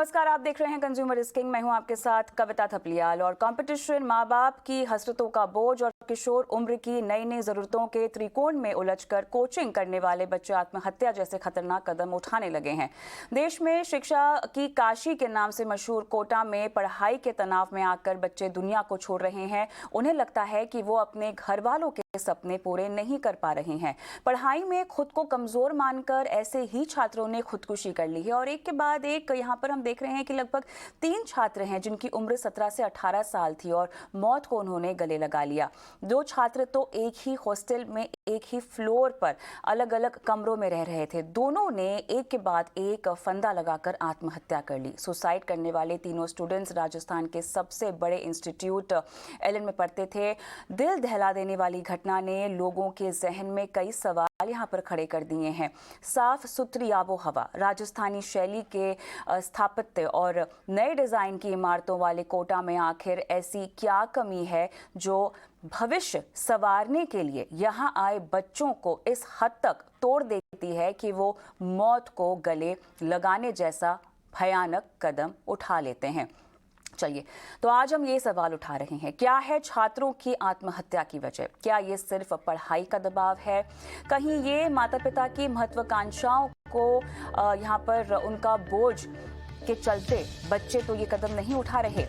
नमस्कार, आप देख रहे हैं कंज्यूमर स्किंग। मैं हूं आपके साथ कविता थपलियाल। और कंपटीशन, माँ बाप की हसरतों का बोझ और किशोर उम्र की नई नई जरूरतों के त्रिकोण में उलझकर कोचिंग करने वाले बच्चे आत्महत्या जैसे खतरनाक कदम उठाने लगे हैं। देश में शिक्षा की काशी के नाम से मशहूर कोटा में पढ़ाई के तनाव में आकर बच्चे दुनिया को छोड़ रहे हैं। उन्हें लगता है कि वो अपने घर वालों के सपने पूरे नहीं कर पा रहे हैं। पढ़ाई में खुद को कमजोर मानकर ऐसे ही छात्रों ने खुदकुशी कर ली है। और एक के बाद एक यहाँ पर हम देख रहे हैं कि लगभग 3 छात्र हैं जिनकी उम्र 17 से 18 साल थी और मौत को उन्होंने गले लगा लिया। 2 छात्र तो एक ही हॉस्टल में एक ही फ्लोर पर अलग अलग कमरों में रह रहे थे। दोनों ने एक के बाद एक फंदा लगाकर आत्महत्या कर ली। सुसाइड करने वाले तीनों स्टूडेंट्स राजस्थान के सबसे बड़े इंस्टीट्यूट एलन में पढ़ते थे। दिल दहला देने वाली घटना ने लोगों के जहन में कई सवाल यहाँ पर खड़े कर दिए हैं। साफ सुथरी आबो हवा, राजस्थानी शैली के स्थापत्य और नए डिजाइन की इमारतों वाले कोटा में आखिर ऐसी क्या कमी है जो भविष्य संवारने के लिए यहाँ आए बच्चों को इस हद तक तोड़ देती है कि वो मौत को गले लगाने जैसा भयानक कदम उठा लेते हैं। चलिए, तो आज हम ये सवाल उठा रहे हैं, क्या है छात्रों की आत्महत्या की वजह? क्या ये सिर्फ पढ़ाई का दबाव है? कहीं ये माता पिता की महत्वाकांक्षाओं को यहाँ पर उनका बोझ के चलते बच्चे तो ये कदम नहीं उठा रहे?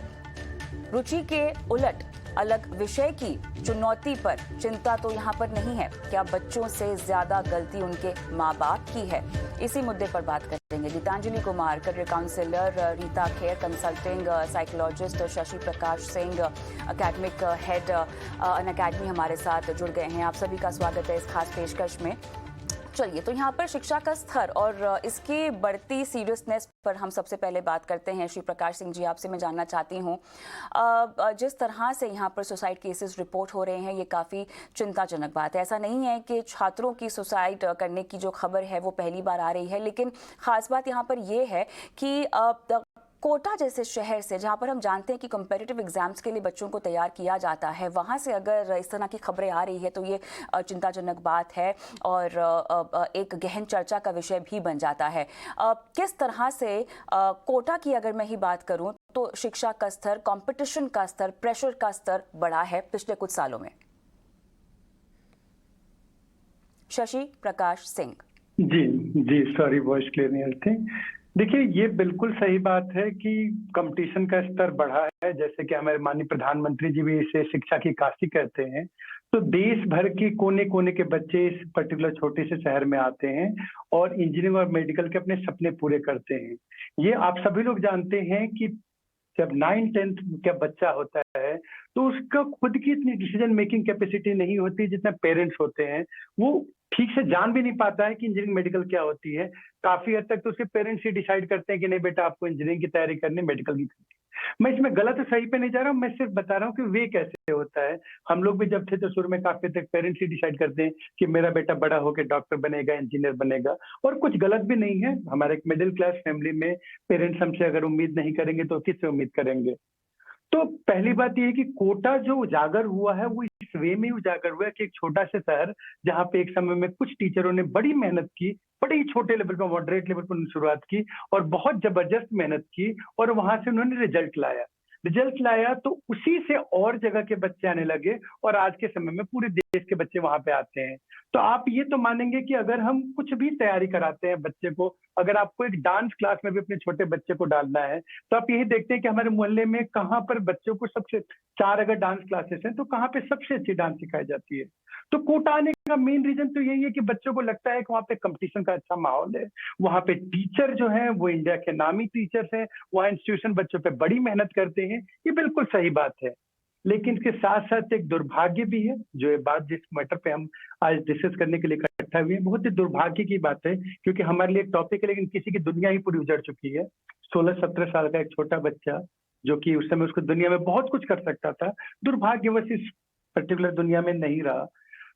रुचि के उलट अलग विषय की चुनौती पर चिंता तो यहाँ पर नहीं है। क्या बच्चों से ज्यादा गलती उनके माँ बाप की है? इसी मुद्दे पर बात करेंगे। Geetanjali Kumar, career counsellor, Rita Kher, consulting psychologist, Shashi Prakash Singh, academic head Unacademy हमारे साथ जुड़ गए हैं। आप सभी का स्वागत है इस खास पेशकश में। चलिए, तो यहाँ पर शिक्षा का स्तर और इसकी बढ़ती सीरियसनेस पर हम सबसे पहले बात करते हैं। श्री प्रकाश सिंह जी, आपसे मैं जानना चाहती हूँ, जिस तरह से यहाँ पर सुसाइड केसेस रिपोर्ट हो रहे हैं, ये काफ़ी चिंताजनक बात है। ऐसा नहीं है कि छात्रों की सुसाइड करने की जो खबर है वो पहली बार आ रही है, लेकिन ख़ास बात यहाँ पर ये है कि कोटा जैसे शहर से, जहां पर हम जानते हैं कि कॉम्पिटिटिव एग्जाम्स के लिए बच्चों को तैयार किया जाता है, वहां से अगर इस तरह की खबरें आ रही है तो ये चिंताजनक बात है और एक गहन चर्चा का विषय भी बन जाता है। किस तरह से कोटा की अगर मैं ही बात करूं तो शिक्षा का स्तर, कंपटीशन का स्तर, प्रेशर का स्तर बढ़ा है पिछले कुछ सालों में? शशि प्रकाश सिंह जी जी, सॉरी, वॉइस क्लियर नहीं थी। देखिए, ये बिल्कुल सही बात है कि कंपटीशन का स्तर बढ़ा है। जैसे कि हमारे माननीय प्रधानमंत्री जी भी इसे शिक्षा की काशी कहते हैं। तो देश भर के कोने कोने के बच्चे इस पर्टिकुलर छोटे से शहर में आते हैं और इंजीनियरिंग और मेडिकल के अपने सपने पूरे करते हैं। ये आप सभी लोग जानते हैं कि जब 9-10 का बच्चा होता है तो उसका खुद की इतनी डिसीजन मेकिंग कैपेसिटी नहीं होती जितना पेरेंट्स होते हैं। वो ठीक से जान भी नहीं पाता है कि इंजीनियरिंग मेडिकल क्या होती है। काफी हद तक तो उसके पेरेंट्स ही डिसाइड करते हैं कि नहीं बेटा, आपको इंजीनियरिंग की तैयारी करनी, मेडिकल की करनी। मैं इसमें गलत सही पे नहीं जा रहा हूँ, मैं सिर्फ बता रहा हूँ कि वे कैसे होता है। हम लोग भी जब थे तो शुरू में काफी तक पेरेंट्स ही डिसाइड करते हैं कि मेरा बेटा बड़ा होकर डॉक्टर बनेगा, इंजीनियर बनेगा। और कुछ गलत भी नहीं है। हमारे एक मिडिल क्लास फैमिली में पेरेंट्स हमसे अगर उम्मीद नहीं करेंगे तो किससे उम्मीद करेंगे? तो पहली बात यह है कि कोटा जो उजागर हुआ है वो इस वे में उजागर हुआ है कि एक छोटा सा शहर जहां पे एक समय में कुछ टीचरों ने बड़ी मेहनत की, बड़े ही छोटे लेवल पर, मॉडरेट लेवल पर शुरुआत की और बहुत जबरदस्त मेहनत की और वहां से उन्होंने रिजल्ट लाया तो उसी से और जगह के बच्चे आने लगे और आज के समय में पूरे देश के बच्चे वहां पे आते हैं। तो आप ये तो मानेंगे कि अगर हम कुछ भी तैयारी कराते हैं बच्चे को, अगर आपको एक डांस क्लास में भी अपने छोटे बच्चे को डालना है तो आप यही देखते हैं कि हमारे मोहल्ले में कहाँ पर बच्चों को सबसे 4 अगर डांस क्लासेस हैं तो कहाँ पे सबसे अच्छी डांस सिखाई जाती है। तो कोटा आने का मेन रीजन तो यही है कि बच्चों को लगता है कि वहाँ पे कंपटीशन का अच्छा माहौल है, वहाँ पे टीचर जो है वो इंडिया के नामी टीचर्स हैं, वहाँ इंस्टीट्यूशन बच्चों पे बड़ी मेहनत करते हैं। ये बिल्कुल सही बात है, लेकिन इसके साथ साथ एक दुर्भाग्य भी है। जो ये बात जिस मैटर पे हम आज डिस्कस करने के लिए इकट्ठा हुए हैं, बहुत ही दुर्भाग्य की बात है क्योंकि हमारे लिए एक टॉपिक है लेकिन किसी की दुनिया ही पूरी उजड़ चुकी है। 16-17 साल का एक छोटा बच्चा जो कि उस समय उसको दुनिया में बहुत कुछ कर सकता था, दुर्भाग्यवश इस पर्टिकुलर दुनिया में नहीं रहा।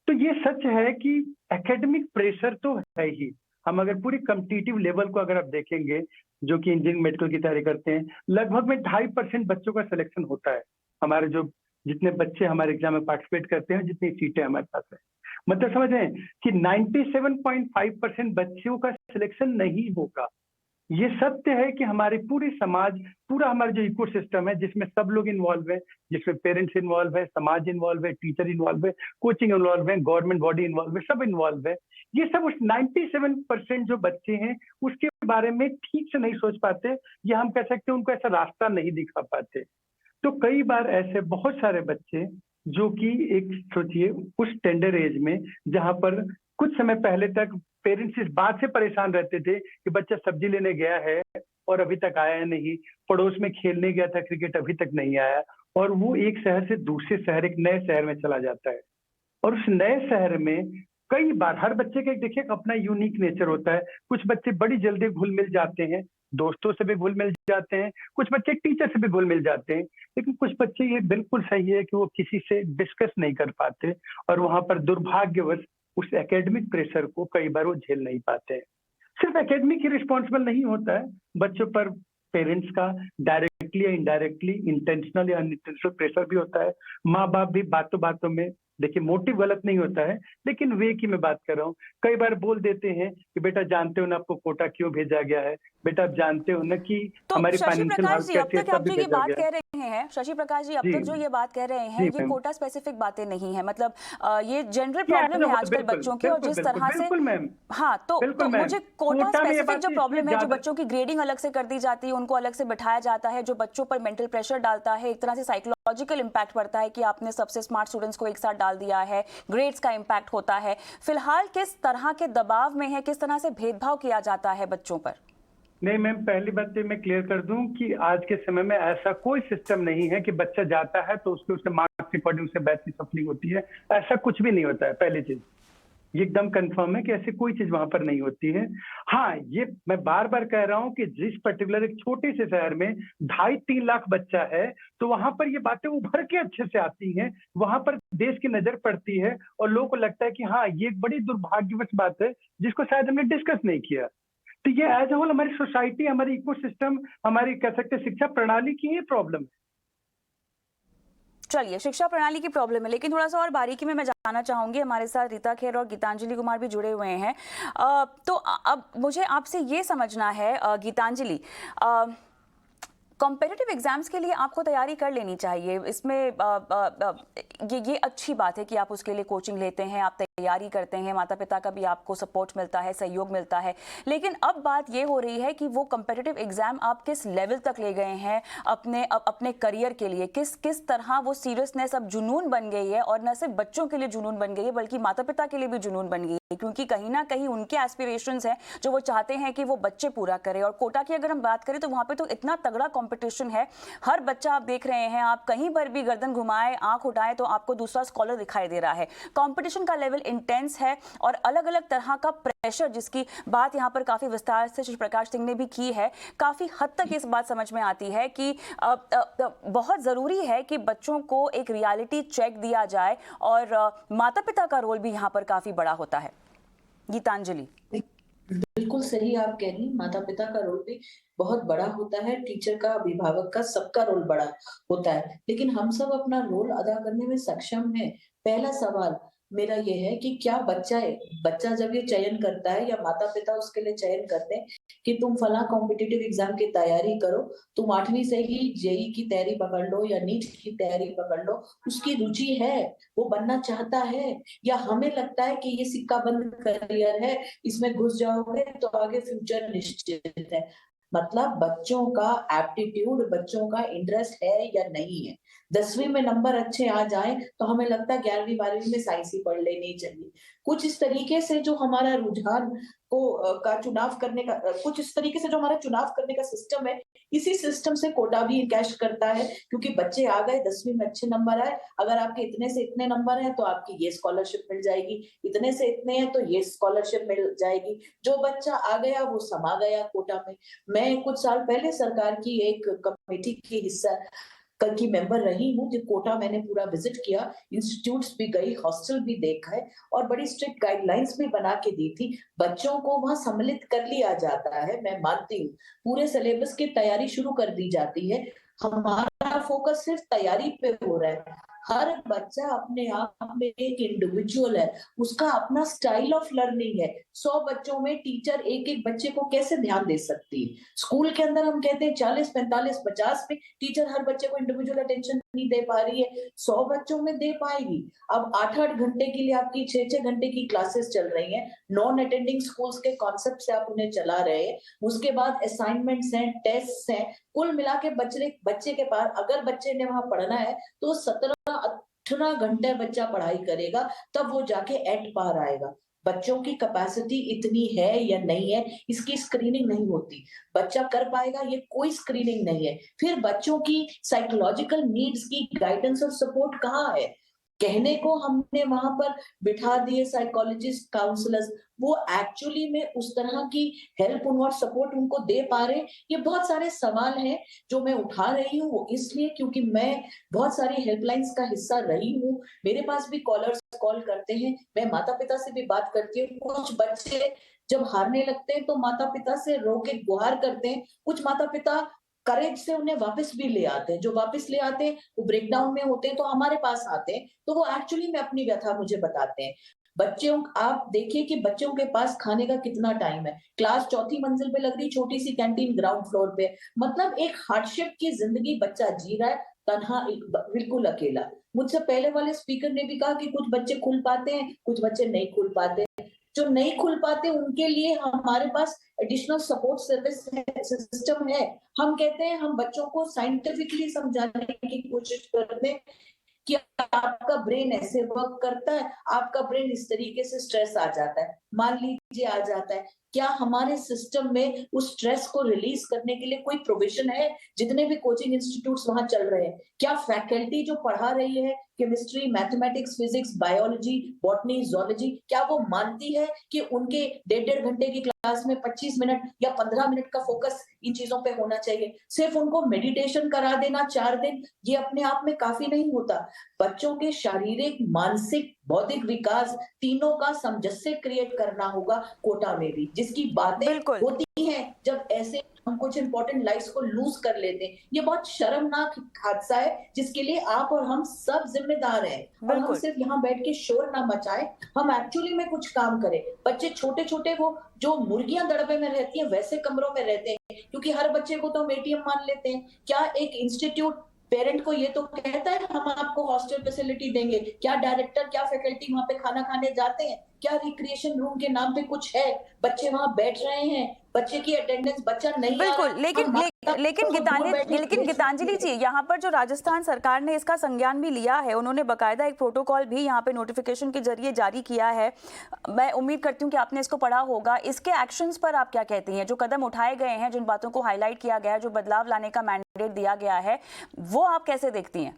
तो ये सच है कि एकेडमिक प्रेशर तो है ही। हम अगर पूरी कॉम्पिटिटिव लेवल को अगर आप देखेंगे जो कि इंजीनियरिंग मेडिकल की तैयारी करते हैं, लगभग में 2.5% बच्चों का सिलेक्शन होता है। हमारे जो जितने बच्चे हमारे एग्जाम में पार्टिसिपेट करते हैं, जितनी सीटें हमारे पास है, मतलब समझ रहे हैं कि 97.5% बच्चों का सिलेक्शन नहीं होगा। ये सत्य है कि हमारे पूरे समाज, पूरा हमारा जो इकोसिस्टम है जिसमें सब लोग इन्वॉल्व है, जिसमें पेरेंट्स इन्वॉल्व है, समाज इन्वॉल्व है, टीचर इन्वॉल्व है, कोचिंग इन्वॉल्व है, गवर्नमेंट बॉडी इन्वॉल्व है, सब इन्वॉल्व है। ये सब उस 97% जो बच्चे हैं उसके बारे में ठीक से नहीं सोच पाते, या हम कह सकते हैं उनको ऐसा रास्ता नहीं दिखा पाते। तो कई बार ऐसे बहुत सारे बच्चे जो कि एक सोचिए उस टेंडर एज में जहां पर कुछ समय पहले तक पेरेंट्स इस बात से परेशान रहते थे कि बच्चा सब्जी लेने गया है और अभी तक आया नहीं, पड़ोस में खेलने गया था क्रिकेट अभी तक नहीं आया, और वो एक शहर से दूसरे शहर, एक नए शहर में चला जाता है। और उस नए शहर में कई बार हर बच्चे का देखिए अपना यूनिक नेचर होता है। कुछ बच्चे बड़ी जल्दी घुल मिल जाते हैं, दोस्तों से भी घुल मिल जाते हैं, कुछ बच्चे टीचर से भी घुल मिल जाते हैं, लेकिन कुछ बच्चे ये बिल्कुल सही है कि वो किसी से डिस्कस नहीं कर पाते, और वहां पर दुर्भाग्यवश उस एकेडमिक प्रेशर को कई बार वो झेल नहीं पाते हैं। सिर्फ एकेडमिक ही रिस्पॉन्सिबल नहीं होता है, बच्चों पर पेरेंट्स का डायरेक्टली या इनडायरेक्टली, इंटेंशनल या अनइंटेंशनल प्रेशर भी होता है। माँ बाप भी बातों बातों में, देखिए मोटिव गलत नहीं होता है, लेकिन वे की मैं बात कर रहा हूँ, कई बार बोल देते हैं कि बेटा जानते हो ना आपको कोटा क्यों भेजा गया है, बेटा आप जानते हो ना कि तो हमारी शशि फाइनेंशियल प्रकाश हालत जी, अब कैसी है, तक आप तब भी जो ये भेजा बात गया है। कह रहे हैं, शशि प्रकाश जी, अब जी तक जो ये बात कह रहे हैं, जी ये मैम, कोटा स्पेसिफिक बातें नहीं है। मतलब ये जनरल ये प्रॉब्लम ऐसा है होता आजकल बिल्कुल बच्चों की, और बिल्कुल जिस बिल्कुल तरह से, बिल्कुल मैम, हाँ, बिल्कुल तो मैम। मुझे कोटा कोटा में ये स्पेसिफिक बात जो इसलिए प्रॉब्लम है, जो ज्यादा, बच्चों की ग्रेडिंग अलग से कर दी जाती है, उनको अलग से बिठाया जाता है, जो बच्चों पर मेंटल प्रेशर डालता है, एक तरह से साइकोलॉजिकल इम्पैक्ट पड़ता है कि आपने सबसे स्मार्ट स्टूडेंट्स को एक साथ डाल दिया है, ग्रेड्स का इम्पैक्ट होता है। फिलहाल किस तरह के दबाव में है, किस तरह से भेदभाव किया जाता है बच्चों पर? नहीं मैम, पहली बात तो मैं क्लियर कर दूं कि आज के समय में ऐसा कोई सिस्टम नहीं है कि बच्चा जाता है तो उसके उसके मार्क्स के अकॉर्डिंग उसे बैच की सफलिंग होती है। ऐसा कुछ भी नहीं होता है। पहली चीज ये एकदम कंफर्म है कि ऐसी कोई चीज वहां पर नहीं होती है। हाँ, ये मैं बार बार कह रहा हूं कि जिस पर्टिकुलर एक छोटे से शहर में 2.5-3 लाख बच्चा है, तो वहां पर ये बातें उभर के अच्छे से आती हैं, वहां पर देश की नजर पड़ती है, और लोगों को लगता है कि हाँ ये एक बड़ी दुर्भाग्यवश बात है जिसको शायद हमने डिस्कस नहीं किया। तो ये एज ए होल हमारी सोसाइटी, हमारी इकोसिस्टम, हमारी कह सकते हैं शिक्षा प्रणाली की ही प्रॉब्लम है। चलिए, शिक्षा प्रणाली की प्रॉब्लम है, लेकिन थोड़ा सा और बारीकी में मैं जानना चाहूंगी। हमारे साथ रीता खेर और गीतांजलि कुमार भी जुड़े हुए हैं। तो अब मुझे आपसे ये समझना है, गीतांजलि, कॉम्पिटिटिव एग्जाम्स के लिए आपको तैयारी कर लेनी चाहिए। इसमें ये अच्छी बात है कि आप उसके लिए कोचिंग लेते हैं, आप तैयारी करते हैं, माता पिता का भी आपको सपोर्ट मिलता है, सहयोग मिलता है। लेकिन अब बात ये हो रही है कि वो कॉम्पिटिटिव एग्जाम आप किस लेवल तक ले गए हैं अपने करियर के लिए, किस तरह वो सीरियसनेस अब जुनून बन गई है, और न सिर्फ बच्चों के लिए जुनून बन गई है बल्कि माता पिता के लिए भी जुनून बन गई है, क्योंकि कहीं ना कहीं उनके एस्पिरेशंस हैं जो वो चाहते हैं कि वो बच्चे पूरा करें। और कोटा की अगर हम बात करें तो वहां पे तो इतना तगड़ा कंपटीशन है, हर बच्चा आप देख रहे हैं, आप कहीं पर भी गर्दन घुमाएं, आंख उठाएं तो आपको दूसरा स्कॉलर दिखाई दे रहा है। कंपटीशन का लेवल इंटेंस है, और अलग अलग तरह का प्रेशर, जिसकी बात यहाँ पर काफी विस्तार से श्री प्रकाश सिंह ने भी की है। काफी हद तक इस बात समझ में आती है कि बहुत जरूरी है कि बच्चों को एक रियलिटी चेक दिया जाए, और माता पिता का रोल भी यहाँ पर काफी बड़ा होता है। गीतांजलि। बिल्कुल सही आप कह रही हैं, माता पिता का रोल भी बहुत बड़ा होता है, टीचर का, अभिभावक का, सबका रोल बड़ा होता है, लेकिन हम सब अपना रोल अदा करने में सक्षम है। पहला सवाल मेरा ये है कि क्या बच्चा जब ये चयन करता है या माता पिता उसके लिए चयन करते हैं कि तुम फला कॉम्पिटिटिव एग्जाम की तैयारी करो, तुम 8वीं से ही जेई की तैयारी पकड़ लो या नीट की तैयारी पकड़ लो, उसकी रुचि है, वो बनना चाहता है, या हमें लगता है कि ये सिक्का बंद करियर है, इसमें घुस जाओगे तो आगे फ्यूचर निश्चित है। मतलब बच्चों का एप्टीट्यूड, बच्चों का इंटरेस्ट है या नहीं है। 10वीं में नंबर अच्छे आ जाएं तो हमें लगता है 11वीं 12वीं में साइंस ही पढ़ लेनी चाहिए। कुछ इस तरीके से जो हमारा रुझान को का चुनाव करने का कुछ इस तरीके से जो हमारा चुनाव करने का सिस्टम है, इसी सिस्टम से कोटा भी कैश करता है, क्योंकि बच्चे आ गए, 10वीं में अच्छे नंबर आए, अगर आपके इतने से इतने नंबर हैं तो आपकी ये स्कॉलरशिप मिल जाएगी, इतने से इतने हैं तो ये स्कॉलरशिप मिल जाएगी। जो बच्चा आ गया वो समा गया कोटा में। मैं कुछ साल पहले सरकार की एक कमेटी की हिस्सा की मेंबर रही हूँ, जो कोटा मैंने पूरा विजिट किया, इंस्टीट्यूट्स भी गई, हॉस्टल भी देखा है, और बड़ी स्ट्रिक्ट गाइडलाइंस भी बना के दी थी। बच्चों को वहां सम्मिलित कर लिया जाता है, मैं मानती हूँ, पूरे सिलेबस की तैयारी शुरू कर दी जाती है, हमारा फोकस सिर्फ तैयारी पे हो रहा है। हर बच्चा अपने आप में एक इंडिविजुअल है, उसका अपना स्टाइल ऑफ लर्निंग है। 100 बच्चों में टीचर एक-एक बच्चे को कैसे ध्यान दे सकती है? स्कूल के अंदर हम कहते हैं 40, 45, 50 में टीचर हर बच्चे को इंडिविजुअल अटेंशन नहीं दे पा रही है, 100 बच्चों में दे पाएगी। अब 8-8 घंटे के लिए आपकी 6-6 घंटे की क्लासेस चल रही हैं, नॉन अटेंडिंग स्कूल्स के कॉन्सेप्ट से आप उन्हें चला रहे हैं, उसके बाद असाइनमेंट्स हैं, टेस्ट्स हैं, कुल मिला के बच्चे के पास अगर बच्चे ने वहां पढ़ना है तो 17-18 घंटे बच्चा पढ़ाई करेगा, तब वो जाके एट पार आएगा। बच्चों की कैपेसिटी इतनी है या नहीं है, इसकी स्क्रीनिंग नहीं होती। बच्चा कर पाएगा, ये कोई स्क्रीनिंग नहीं है। फिर बच्चों की साइकोलॉजिकल नीड्स की गाइडेंस और सपोर्ट कहाँ है? कहने को हमने वहां पर बिठा दिए साइकोलॉजिस्ट, काउंसलर्स, वो एक्चुअली में उस तरह की हेल्प और सपोर्ट उनको दे पा रहे? ये बहुत सारे सवाल हैं जो मैं उठा रही हूँ, वो इसलिए क्योंकि मैं बहुत सारी हेल्पलाइंस का हिस्सा रही हूँ। मेरे पास भी कॉलर्स कॉल करते हैं, मैं माता-पिता से भी बात करती हूँ। कुछ बच्चे जब हारने लगते हैं तो माता-पिता से रो के गुहार करते हैं। कुछ माता-पिता करेज से उन्हें वापस भी ले आते हैं। जो वापस ले आते हैं, वो ब्रेकडाउन में होते हैं तो हमारे पास आते हैं, तो वो एक्चुअली में अपनी व्यथा मुझे बताते हैं। बच्चों आप देखिए कि बच्चों के पास खाने का कितना टाइम है। क्लास 4थी मंजिल पे लग रही छोटी-सी कैंटीन ग्राउंड फ्लोर पे। मतलब एक हार्डशिप की ज़िंदगी बच्चा जी रहा है, तन्हा एक बिल्कुल अकेला। मुझसे पहले वाले स्पीकर ने भी कहा कि कुछ बच्चे खुल पाते हैं, कुछ बच्चे नहीं खुल पाते। जो नहीं खुल पाते उनके लिए हमारे पास एडिशनल सपोर्ट सर्विस सिस्टम है। हम कहते हैं हम बच्चों को साइंटिफिकली समझाने की कोशिश करते हैं कि आपका ब्रेन ऐसे वर्क करता है, आपका ब्रेन इस तरीके से स्ट्रेस आ जाता है, मान लीजिए आ जाता है। क्या हमारे सिस्टम में उस स्ट्रेस को रिलीज करने के लिए कोई प्रोविजन है? जितने भी कोचिंग इंस्टीट्यूट्स वहां चल रहे हैं, क्या फैकल्टी जो पढ़ा रही है chemistry, mathematics, physics, biology, botany, zoology, क्या वो मानती है कि उनके 1.5 घंटे की क्लास में 25 मिनट या 15 मिनट का फोकस इन चीजों पे होना चाहिए? सिर्फ उनको मेडिटेशन करा देना 4 दिन, ये अपने आप में काफी नहीं होता। बच्चों के शारीरिक, मानसिक, बौद्धिक विकास तीनों का सामंजस्य क्रिएट करना होगा कोटा में भी, जिसकी बातें बिल्कुल। होती हैं जब ऐसे हम कुछ इंपॉर्टेंट लाइफ्स को लूज कर लेते हैं। ये बहुत शर्मनाक हादसा है जिसके लिए आप और हम सब जिम्मेदार हैं। और हम बिल्कुल। सिर्फ यहाँ बैठ के शोर ना मचाएं, हम एक्चुअली में कुछ काम करें। बच्चे छोटे-छोटे वो जो मुर्गियां दड़बे में रहती हैं वैसे कमरों में रहते हैं, क्योंकि हर बच्चे को तो हम एटीएम मान लेते हैं। क्या एक इंस्टीट्यूट पेरेंट को ये तो कहता है हम आपको हॉस्टल फैसिलिटी देंगे? क्या डायरेक्टर, क्या फैकल्टी वहां पे खाना खाने जाते हैं? क्या रिक्रिएशन रूम के नाम पे कुछ है? बच्चे वहां बैठ रहे हैं, बच्चे की अटेंडेंस, बच्चा नहीं आ रहा, बिल्कुल, लेकिन हम लेकिन गीतांजलि जी, यहाँ पर जो राजस्थान सरकार ने इसका संज्ञान भी लिया है, उन्होंने बाकायदा एक प्रोटोकॉल भी यहाँ पे नोटिफिकेशन के जरिए जारी किया है। मैं उम्मीद करती हूँ कि आपने इसको पढ़ा होगा। इसके एक्शंस पर आप क्या कहती हैं? जो कदम उठाए गए हैं, जिन बातों को हाईलाइट किया गया है, जो बदलाव लाने का मैंडेट दिया गया है, वो आप कैसे देखती हैं?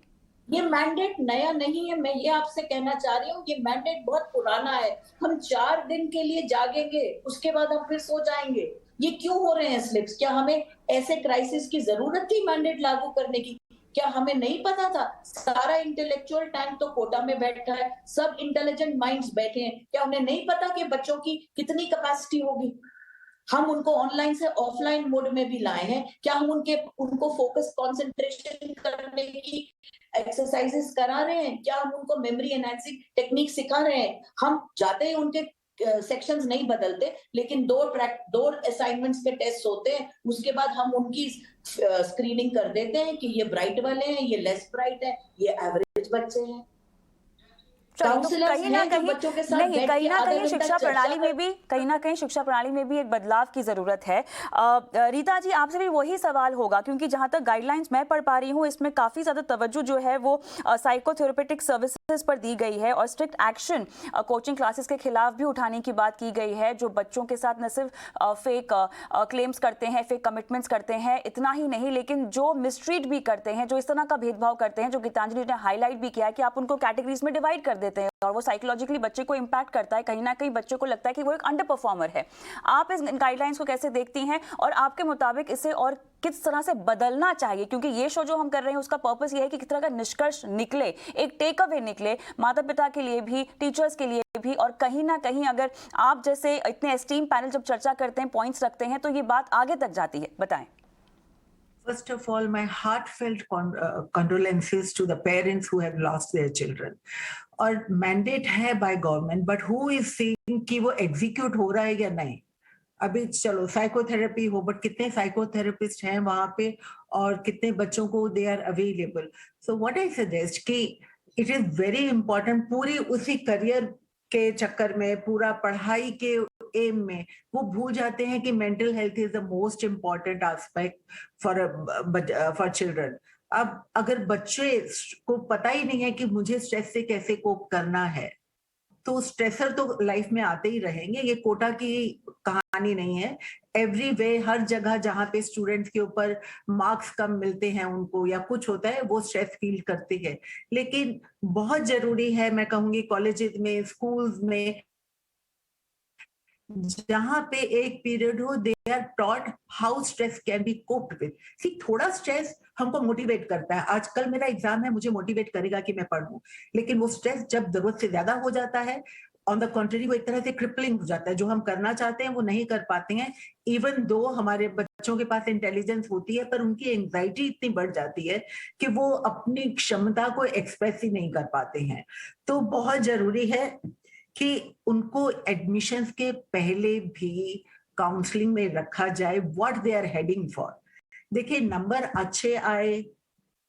ये मैंडेट नया नहीं है, मैं ये आपसे कहना चाह रही हूँ, ये मैंडेट बहुत पुराना है। हम 4 दिन के लिए जागेंगे, उसके बाद हम फिर सो जाएंगे। ये क्यों हो रहे हैं स्लिप्स? क्या हमें ऐसे क्राइसिस की जरूरत थी मैंडेट लागू करने की? क्या हमें नहीं पता था? सारा इंटेलेक्चुअल टाइम तो कोटा में बैठा है, सब इंटेलिजेंट माइंड्स बैठे हैं। क्या उन्हें नहीं पता कि बच्चों की कितनी कैपेसिटी होगी? हम उनको ऑनलाइन से ऑफलाइन मोड में भी लाए हैं। क्या हम उनको फोकस कंसंट्रेशन करने की एक्सरसाइजेस करा रहे हैं? क्या हम उनको मेमोरी एनहांसिंग टेक्निक सिखा रहे हैं? हम जाते ही उनके सेक्शंस नहीं बदलते, लेकिन दो असाइनमेंट्स के टेस्ट होते हैं, उसके बाद हम उनकी स्क्रीनिंग कर देते हैं कि ये ब्राइट वाले हैं, ये लेस ब्राइट है, ये एवरेज बच्चे हैं। चलो, तो कहीं ना कहीं नहीं, कहीं ना कहीं शिक्षा प्रणाली में भी एक बदलाव की जरूरत है। रीता जी, आपसे भी वही सवाल होगा, क्योंकि जहां तक गाइडलाइंस मैं पढ़ पा रही हूँ, इसमें काफी ज्यादा तवज्जो जो है वो साइकोथेरेपेटिक सर्विसेज पर दी गई है और स्ट्रिक्ट एक्शन कोचिंग क्लासेस के खिलाफ भी उठाने की बात की गई है, जो बच्चों के साथ न सिर्फ फेक क्लेम्स करते हैं, फेक कमिटमेंट्स करते हैं, इतना ही नहीं, लेकिन जो मिसट्रीट भी करते हैं, जो इस तरह का भेदभाव करते हैं, जो गीतांजलि ने हाईलाइट भी किया है कि आप उनको कैटेगरीज में डिवाइड कर देते हैं और वो साइकोलॉजिकली बच्चे को इंपैक्ट करता है। कहीं ना कहीं बच्चे को लगता है कि वो एक अंडर परफॉर्मर है। आप इस गाइडलाइंस को कैसे देखती हैं और आपके मुताबिक इसे और किस तरह से बदलना चाहिए? क्योंकि ये शो जो हम कर रहे हैं उसका पर्पस ये है कि किस तरह का निष्कर्ष निकले, एक टेक अवे निकले, माता पिता के लिए भी, टीचर्स के लिए भी, और कहीं ना कहीं अगर आप जैसे इतने एस्टीम पैनल जब चर्चा करते हैं, पॉइंट्स रखते हैं, तो ये बात आगे तक जाती है। बताएं। First of all, my heartfelt condolences to the parents who have lost their children. और मैंडेट है by government, but who is seeing कि वो एग्जीक्यूट हो रहा है या नहीं. अभी चलो साइकोथेरेपी हो, बट कितने साइकोथेरेपिस्ट हैं वहां पे और कितने बच्चों को they are available. So what I suggest कि इट इज वेरी इंपॉर्टेंट, पूरी उसी करियर के चक्कर में, पूरा पढ़ाई के एम में वो भूल जाते हैं कि mental health is the most important aspect for children. अब अगर बच्चे को पता ही नहीं है कि मुझे स्ट्रेस से कैसे कोप करना है, तो स्ट्रेसर तो लाइफ में आते ही रहेंगे. ये कोटा की कहानी नहीं है. एवरीवे, हर जगह जहां पे स्टूडेंट्स के ऊपर मार्क्स कम मिलते हैं उनको या कुछ होता है, वो स्ट्रेस फील करते हैं. लेकिन बहुत जरूरी है, मैं कहूंगी कॉलेजेस में, स्कूल्स में, जहां पे एक पीरियड हो, they are taught how stress can be coped with. See, थोड़ा स्ट्रेस हमको मोटिवेट करता है. आज कल मेरा एग्जाम है, मुझे मोटिवेट करेगा कि मैं पढ़ूं. लेकिन वो स्ट्रेस जब जरूरत से ज्यादा हो जाता है, ऑन द कॉन्ट्री, वो एक तरह से क्रिपलिंग हो जाता है. जो हम करना चाहते हैं वो नहीं कर पाते हैं. इवन दो हमारे बच्चों के पास इंटेलिजेंस होती है, पर उनकी एंजाइटी इतनी बढ़ जाती है कि वो अपनी क्षमता को एक्सप्रेस ही नहीं कर पाते हैं. तो बहुत जरूरी है कि उनको एडमिशंस के पहले भी काउंसलिंग में रखा जाए, what they are heading for. देखिए, नंबर अच्छे आए,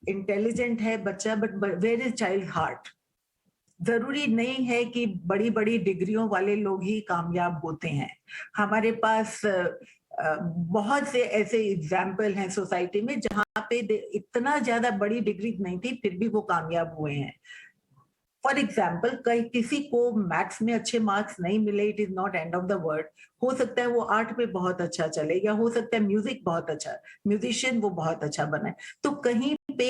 इंटेलिजेंट है बच्चा, but where is child heart. जरूरी नहीं है कि बड़ी बड़ी डिग्रियों वाले लोग ही कामयाब होते हैं. हमारे पास बहुत से ऐसे एग्जाम्पल हैं सोसाइटी में जहां पे इतना ज्यादा बड़ी डिग्री नहीं थी, फिर भी वो कामयाब हुए हैं. फॉर एग्जाम्पल, किसी को मैथ्स में अच्छे मार्क्स नहीं मिले, it is not end of the world. हो सकता है वो आर्ट में बहुत अच्छा चले, या हो सकता है म्यूजिक बहुत अच्छा, म्यूजिशियन वो बहुत अच्छा बने. तो कहीं पे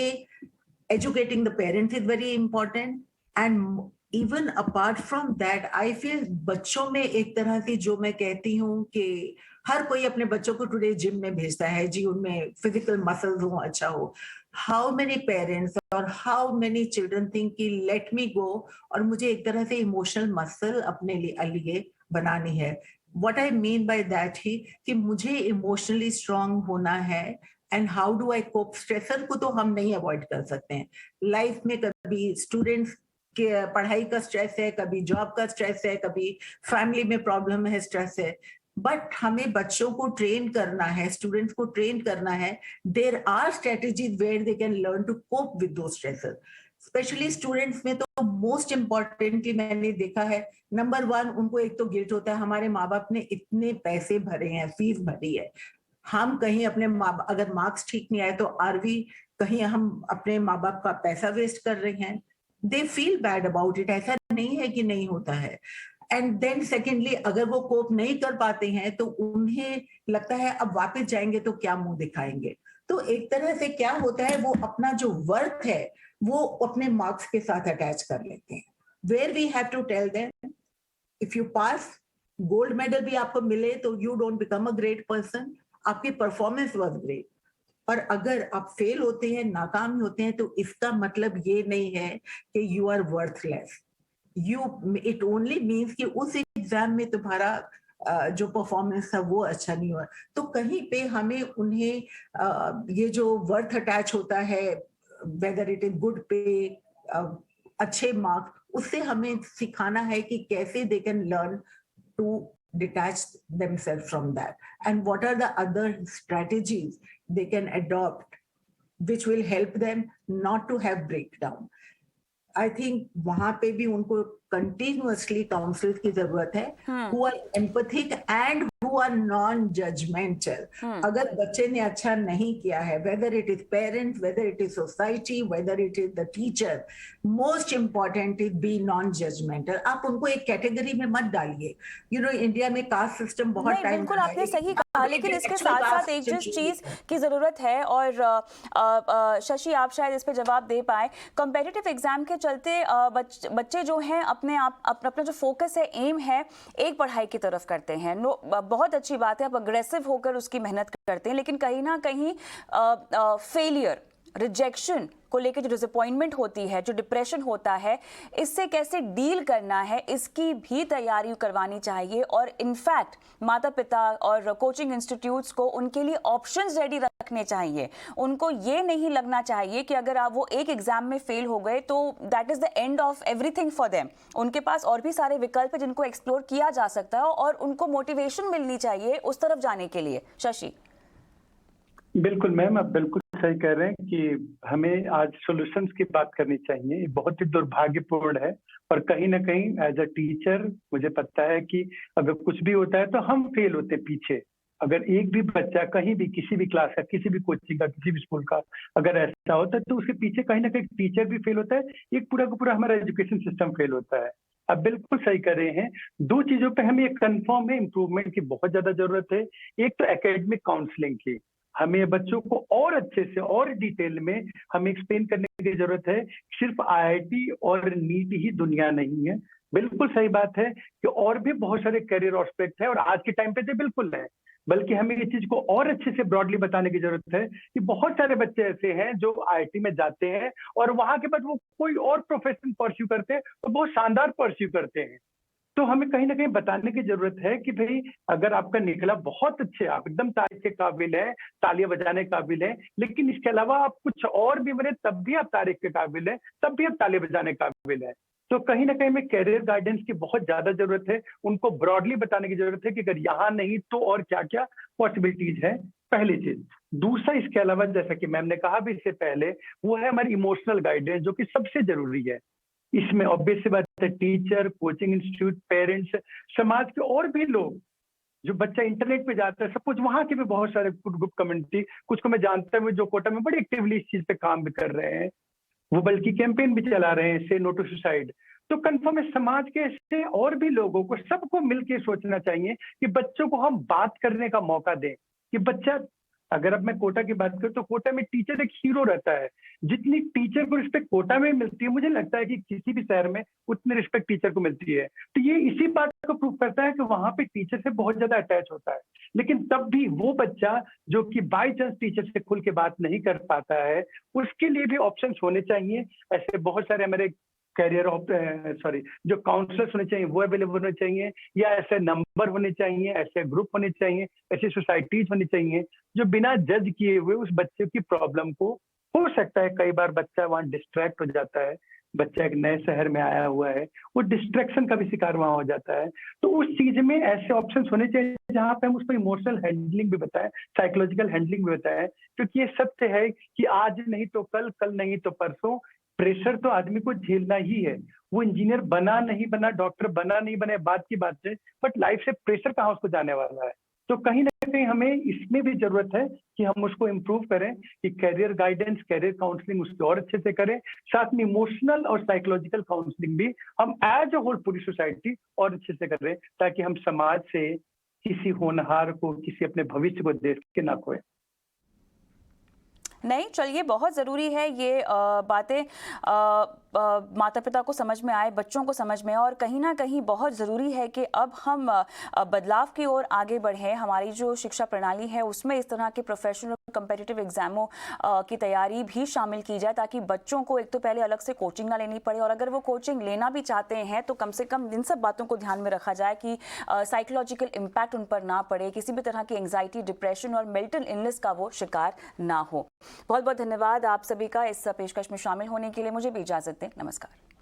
educating the parents is very important. And even apart from that, I feel बच्चों में एक तरह से, जो मैं कहती हूँ कि हर कोई अपने बच्चों को टुडे जिम में भेजता है जी, उनमें फिजिकल मसल्स हो, अच्छा हो. हाउ मेनी पेरेंट्स और हाउ मेनी चिल्ड्रन थिंक कि लेट मी गो, और मुझे एक तरह से इमोशनल मसल अपने लिए बनानी है. What I mean by that ही कि मुझे इमोशनली स्ट्रांग होना है. And how do I cope. Stressor को तो हम नहीं अवॉइड कर सकते हैं लाइफ में. कभी स्टूडेंट्स के पढ़ाई का स्ट्रेस है, कभी जॉब का स्ट्रेस है, कभी फैमिली में प्रॉब्लम है, स्ट्रेस है. बट हमें बच्चों को ट्रेन करना है, स्टूडेंट्स को ट्रेन करना है. There are strategies where they can learn to cope with those stressors. Specially students में तो मोस्ट इम्पॉर्टेंटली मैंने देखा है, नंबर 1, उनको एक तो गिल्ट होता है, हमारे माँ बाप ने इतने पैसे भरे हैं, फीस भरी है, हम कहीं अपने अगर मार्क्स ठीक नहीं आए तो कहीं हम अपने माँ बाप का पैसा वेस्ट कर रहे हैं. They feel bad about it. ऐसा नहीं है कि नहीं होता है. एंड देन सेकेंडली, अगर वो कोप नहीं कर पाते हैं तो उन्हें लगता है अब वापस जाएंगे तो क्या मुंह दिखाएंगे. तो एक तरह से क्या होता है, वो अपना जो वर्थ है वो अपने मार्क्स के साथ अटैच कर लेते हैं. Where we have to tell them, if you pass, gold medal भी आपको मिले तो you don't become a great person. आपकी परफॉर्मेंस वाज ग्रेट. और अगर आप फेल होते हैं, नाकाम होते हैं, तो इसका मतलब ये नहीं है कि you are worthless. It only means कि उस एग्जाम में तुम्हारा जो परफॉर्मेंस था वो अच्छा नहीं हुआ. तो कहीं पे हमें उन्हें ये जो वर्थ अटैच होता है, वेदर इट इज गुड पे, अच्छे मार्क्स, उससे हमें सिखाना है कि कैसे they can learn to detach themselves from that, and what are the other strategies they can adopt which will help them not to have breakdown. I think वहां पे भी उनको continuously counsel की जरूरत है, who are empathic and who are non-judgmental. अगर बच्चे ने अच्छा नहीं किया है, whether it is parents, whether it is society, whether it is the teacher, most important is be non-judgmental. आप उनको एक कैटेगरी में मत डालिए. You know, इंडिया में कास्ट सिस्टम बहुत टाइम, बिल्कुल आपने सही कहा, लेकिन इसके साथ साथ एक जिस चीज की जरूरत है, और शशि आप शायद इस पे जवाब दे पाए, कॉम्पिटिटिव एग्जाम के चलते बच्चे जो हैं अपना जो फोकस है, एम है, एक पढ़ाई की तरफ करते हैं. बहुत अच्छी बात है, आप अग्रेसिव होकर उसकी मेहनत करते हैं, लेकिन कहीं ना कहीं फेलियर रिजेक्शन को लेकर जो डिसअपॉइंटमेंट होती है, जो डिप्रेशन होता है, इससे कैसे डील करना है, इसकी भी तैयारी करवानी चाहिए। और इनफैक्ट माता पिता और कोचिंग इंस्टीट्यूट्स को उनके लिए ऑप्शंस रेडी रखने चाहिए। उनको ये नहीं लगना चाहिए कि अगर आप वो एक एग्जाम में फेल हो गए तो that is the end of everything for them. उनके पास और भी सारे विकल्प हैं जिनको एक्सप्लोर किया जा सकता है और उनको मोटिवेशन मिलनी चाहिए उस तरफ जाने के लिए। शशि। बिल्कुल मैम, आप बिल्कुल सही कह रहे हैं कि हमें आज सॉल्यूशंस की बात करनी चाहिए। ये बहुत ही दुर्भाग्यपूर्ण है और कहीं ना कहीं एज अ टीचर मुझे पता है कि अगर कुछ भी होता है तो हम फेल होते पीछे। अगर एक भी बच्चा कहीं भी किसी भी क्लास का, किसी भी कोचिंग का, किसी भी स्कूल का अगर ऐसा होता है तो उसके पीछे कहीं ना कहीं टीचर भी फेल होता है, एक पूरा का पूरा हमारा एजुकेशन सिस्टम फेल होता है। आप बिल्कुल सही कर रहे हैं। दो चीजों पे हमें कंफर्म है इम्प्रूवमेंट की बहुत ज्यादा जरूरत है। एक तो एकेडमिक काउंसलिंग की, हमें बच्चों को और अच्छे से और डिटेल में हमें एक्सप्लेन करने की जरूरत है। सिर्फ आईआईटी और नीट ही दुनिया नहीं है। बिल्कुल सही बात है कि और भी बहुत सारे करियर एस्पेक्ट है और आज के टाइम पे तो बिल्कुल है, बल्कि हमें इस चीज को और अच्छे से ब्रॉडली बताने की जरूरत है कि बहुत सारे बच्चे ऐसे हैं जो आईआईटी में जाते हैं और वहां के बाद वो कोई और प्रोफेशन परस्यू करते हैं तो बहुत शानदार परस्यू करते हैं। तो हमें कहीं ना कहीं बताने की जरूरत है कि भाई अगर आपका निकला बहुत अच्छे, आप एकदम तारीफ के काबिल है, तालियां बजाने के काबिल है, लेकिन इसके अलावा आप कुछ और भी बने तब भी आप तारीफ के काबिल है, तब भी आप तालियां बजाने के काबिल है। तो कहीं ना कहीं हमें कैरियर गाइडेंस की बहुत ज्यादा जरूरत है। उनको ब्रॉडली बताने की जरूरत है कि अगर यहाँ नहीं तो और क्या क्या पॉसिबिलिटीज है, पहली चीज। दूसरा, इसके अलावा जैसा कि मैम ने कहा भी इससे पहले, वो है हमारी इमोशनल गाइडेंस, जो कि सबसे जरूरी है। इसमें ऑब्वियस सी बात है टीचर, कोचिंग इंस्टीट्यूट, पेरेंट्स, समाज के और भी लोग, जो बच्चा इंटरनेट पे जाता है, सब कुछ वहां के भी बहुत सारे ग्रुप कम्युनिटी, कुछ को मैं जानता हूँ जो कोटा में बड़ी एक्टिवली इस चीज पे काम भी कर रहे हैं, वो बल्कि कैंपेन भी चला रहे हैं, से नो टू सुसाइड। तो कंफर्म है समाज के ऐसे और भी लोगों को, सबको मिलकर सोचना चाहिए कि बच्चों को हम बात करने का मौका दें। कि बच्चा, अगर अब मैं कोटा की बात करूं तो कोटा में टीचर एक हीरो रहता है। जितनी टीचर को रिस्पेक्ट कोटा में मिलती है, मुझे लगता है कि किसी भी शहर में उतनी रिस्पेक्ट टीचर को मिलती है। तो ये इसी बात को प्रूव करता है कि वहां पे टीचर से बहुत ज्यादा अटैच होता है। लेकिन तब भी वो बच्चा जो कि बाई चांस टीचर से खुल के बात नहीं कर पाता है, उसके लिए भी ऑप्शन होने चाहिए। ऐसे बहुत सारे हमारे कैरियर जो काउंसलर्स होने चाहिए वो अवेलेबल होने चाहिए, या ऐसे नंबर होने चाहिए, ऐसे ग्रुप होने चाहिए, ऐसी सोसाइटीज होनी चाहिए जो बिना जज किए हुए उस बच्चे की प्रॉब्लम को, हो सकता है कई बार बच्चा वहां डिस्ट्रैक्ट हो जाता है, बच्चा एक नए शहर में आया हुआ है, वो डिस्ट्रैक्शन का भी शिकार वहां हो जाता है। तो उस चीज में ऐसे ऑप्शंस होने चाहिए जहां पे हम उसको इमोशनल हैंडलिंग भी बताएं, साइकोलॉजिकल हैंडलिंग भी बताएं। क्योंकि ये सत्य है कि आज नहीं तो कल, कल नहीं तो परसों प्रेशर तो आदमी को झेलना ही है। वो इंजीनियर बना नहीं बना, डॉक्टर बना नहीं बने, बात की बात है, बट लाइफ से प्रेशर कहाँ उसको जाने वाला है। तो कहीं ना कहीं हमें इसमें भी जरूरत है कि हम उसको इम्प्रूव करें, कि कैरियर गाइडेंस, कैरियर काउंसलिंग उसकी और अच्छे से करें, साथ में इमोशनल और साइकोलॉजिकल काउंसलिंग भी हम एज अ होल पूरी सोसाइटी और अच्छे से करें, ताकि हम समाज से किसी होनहार को, किसी अपने भविष्य को देख के ना खोए। नहीं, चलिए, बहुत ज़रूरी है ये बातें माता पिता को समझ में आए, बच्चों को समझ में आए, और कहीं ना कहीं बहुत ज़रूरी है कि अब हम बदलाव की ओर आगे बढ़ें। हमारी जो शिक्षा प्रणाली है उसमें इस तरह के प्रोफेशनल कम्पिटिटिव एग्जामों की तैयारी भी शामिल की जाए, ताकि बच्चों को एक तो पहले अलग से कोचिंग ना लेनी पड़े, और अगर वो कोचिंग लेना भी चाहते हैं तो कम से कम इन सब बातों को ध्यान में रखा जाए कि साइकोलॉजिकल इम्पैक्ट उन पर ना पड़े, किसी भी तरह की एंग्जाइटी, डिप्रेशन और मेंटल इलनेस का वो शिकार ना हो। बहुत बहुत धन्यवाद आप सभी का इस पेशकश में शामिल होने के लिए। मुझे भी इजाजत दें। नमस्कार।